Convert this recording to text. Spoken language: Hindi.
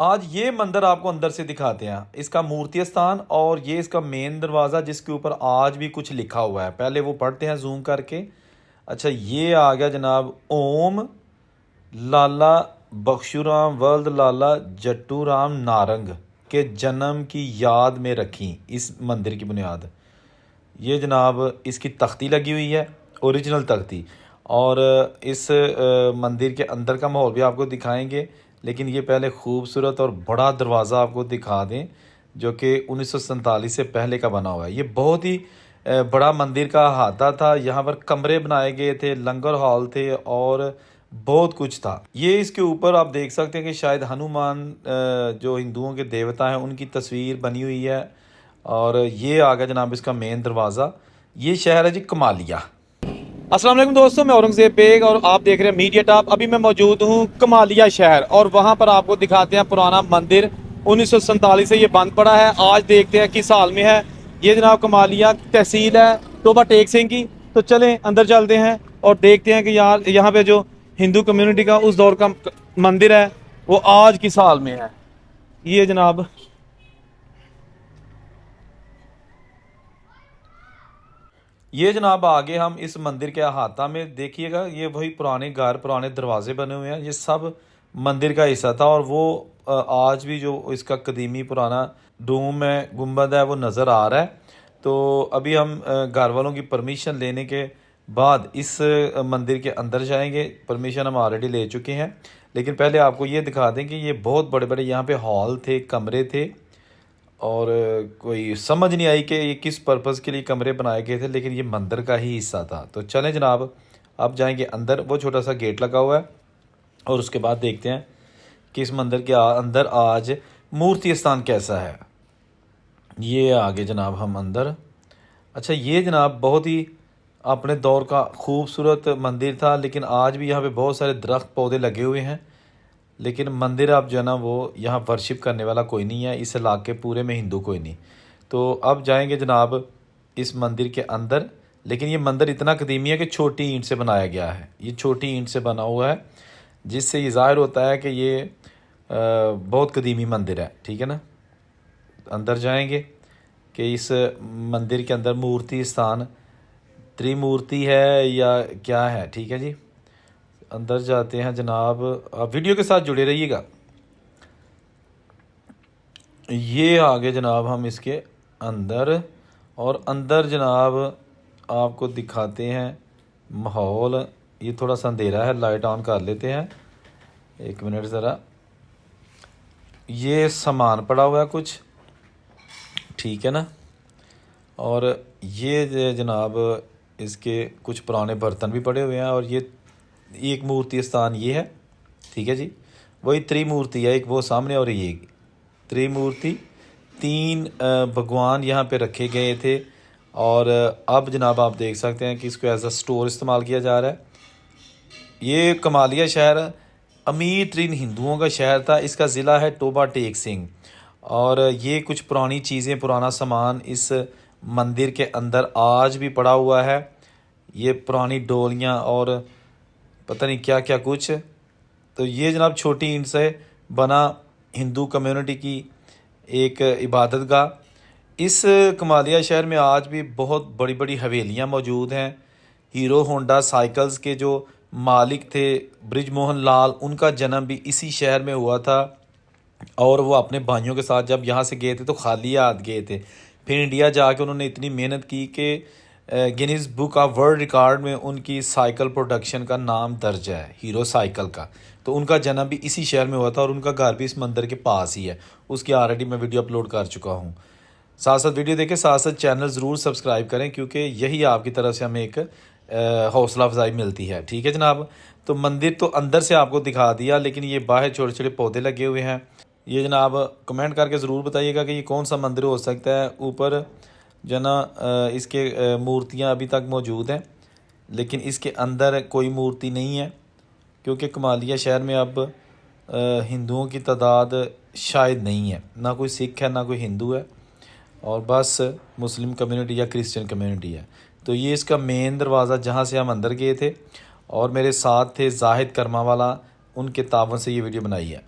आज ये मंदिर आपको अंदर से दिखाते हैं, इसका मूर्ति स्थान और ये इसका मेन दरवाज़ा जिसके ऊपर आज भी कुछ लिखा हुआ है। पहले वो पढ़ते हैं जूम करके। अच्छा, ये आ गया जनाब, ओम लाला बख्शूराम वल्द लाला जट्टू राम नारंग के जन्म की याद में रखी इस मंदिर की बुनियाद। ये जनाब इसकी तख्ती लगी हुई है, ओरिजिनल तख्ती। और इस मंदिर के अंदर का माहौल भी आपको दिखाएंगे, लेकिन ये पहले खूबसूरत और बड़ा दरवाज़ा आपको दिखा दें जो कि 1947 से पहले का बना हुआ है। ये बहुत ही बड़ा मंदिर का अहाता था। यहाँ पर कमरे बनाए गए थे, लंगर हॉल थे और बहुत कुछ था। ये इसके ऊपर आप देख सकते हैं कि शायद हनुमान जो हिंदुओं के देवता हैं उनकी तस्वीर बनी हुई है। और ये आ गया जनाब इसका मेन दरवाज़ा। ये शहर है जी कमालिया। अस्सलाम वालेकुम दोस्तों, मैं औरंगज़ेब बेग और आप देख रहे हैं मीडिया टॉप। अभी मैं मौजूद हूँ कमालिया शहर और वहाँ पर आपको दिखाते हैं पुराना मंदिर। 1947 से ये बंद पड़ा है। आज देखते हैं किस हाल में है। ये जनाब कमालिया तहसील है तोबा टेक सिंह की। तो चलें अंदर चलते हैं और देखते हैं कि यार यहाँ पे जो हिंदू कम्युनिटी का उस दौर का मंदिर है वो आज किस हाल में है। ये जनाब आगे हम इस मंदिर के अहाता में देखिएगा। ये वही पुराने घर, पुराने दरवाजे बने हुए हैं। ये सब मंदिर का हिस्सा था और वो आज भी जो इसका कदीमी पुराना डोम है, गुंबद है, वो नज़र आ रहा है। तो अभी हम घर वालों की परमिशन लेने के बाद इस मंदिर के अंदर जाएंगे। परमिशन हम ऑलरेडी ले चुके हैं, लेकिन पहले आपको ये दिखा दें कि ये बहुत बड़े बड़े यहाँ पे हॉल थे, कमरे थे और कोई समझ नहीं आई कि ये किस पर्पज़ के लिए कमरे बनाए गए थे, लेकिन ये मंदिर का ही हिस्सा था। तो चलें जनाब, अब जाएंगे अंदर। वो छोटा सा गेट लगा हुआ है और उसके बाद देखते हैं कि इस मंदिर के अंदर आज मूर्ति स्थान कैसा है। ये आगे जनाब हम अंदर। अच्छा, ये जनाब बहुत ही अपने दौर का खूबसूरत मंदिर था, लेकिन आज भी यहाँ पे बहुत सारे दरख्त पौधे लगे हुए हैं। लेकिन मंदिर आप जो है ना वो यहाँ वर्शिप करने वाला कोई नहीं है, इस इलाके पूरे में हिंदू कोई नहीं। तो अब जाएंगे जनाब इस मंदिर के अंदर। लेकिन ये मंदिर इतना कदीमी है कि छोटी ईंट से बनाया गया है। ये छोटी ईंट से बना हुआ है, जिससे ये ज़ाहिर होता है कि ये बहुत कदीमी मंदिर है। ठीक है ना। अंदर जाएंगे कि इस मंदिर के अंदर मूर्ति स्थान त्रिमूर्ति है या क्या है। ठीक है जी, अंदर जाते हैं जनाब। आप वीडियो के साथ जुड़े रहिएगा। ये आगे जनाब हम इसके अंदर, और अंदर जनाब आपको दिखाते हैं माहौल। ये थोड़ा सा अंधेरा है, लाइट ऑन कर लेते हैं। एक मिनट ज़रा। ये सामान पड़ा हुआ है कुछ, ठीक है ना। और ये जनाब इसके कुछ पुराने बर्तन भी पड़े हुए हैं। और ये एक मूर्ति स्थान ये है। ठीक है जी, वही त्रिमूर्ति है, एक वो सामने और ये त्रिमूर्ति। 3 भगवान यहाँ पे रखे गए थे। और अब जनाब आप देख सकते हैं कि इसको एज अ स्टोर इस्तेमाल किया जा रहा है। ये कमालिया शहर अमीर तरीन हिंदुओं का शहर था। इसका ज़िला है तोबा टेक सिंह। और ये कुछ पुरानी चीज़ें, पुराना सामान इस मंदिर के अंदर आज भी पड़ा हुआ है। ये पुरानी डोलियाँ और पता नहीं क्या क्या कुछ। तो ये जनाब छोटी ईंट से बना हिंदू कम्युनिटी की एक इबादत गाह। इस कमालिया शहर में आज भी बहुत बड़ी बड़ी हवेलियाँ मौजूद हैं। हीरो होंडा साइकिल्स के जो मालिक थे ब्रिजमोहन लाल, उनका जन्म भी इसी शहर में हुआ था। और वो अपने भाइयों के साथ जब यहाँ से गए थे तो खाली हाथ गए थे। फिर इंडिया जाके उन्होंने इतनी मेहनत की कि Guinness book of world record में उनकी साइकिल प्रोडक्शन का नाम दर्ज है, हीरो साइकिल का। तो उनका जन्म भी इसी शहर में हुआ था और उनका घर भी इस मंदिर के पास ही है। उसकी ऑलरेडी मैं वीडियो अपलोड कर चुका हूँ। साथ साथ वीडियो देखें, साथ साथ चैनल ज़रूर सब्सक्राइब करें, क्योंकि यही आपकी तरफ से हमें एक हौसला अफजाई मिलती है। ठीक है जनाब। तो मंदिर तो अंदर से आपको दिखा दिया, लेकिन ये बाहर छोटे छोटे पौधे लगे हुए हैं। ये जनाब कमेंट करके ज़रूर बताइएगा कि ये कौन सा मंदिर हो सकता है। ऊपर जो ना इसके मूर्तियाँ अभी तक मौजूद हैं, लेकिन इसके अंदर कोई मूर्ति नहीं है, क्योंकि कमालिया शहर में अब हिंदुओं की तादाद शायद नहीं है। ना कोई सिख है, ना कोई हिंदू है, और बस मुस्लिम कम्युनिटी या क्रिश्चियन कम्युनिटी है। तो ये इसका मेन दरवाज़ा जहाँ से हम अंदर गए थे, और मेरे साथ थे जाहिद करमावाला, उनके तावन से ये वीडियो बनाई है।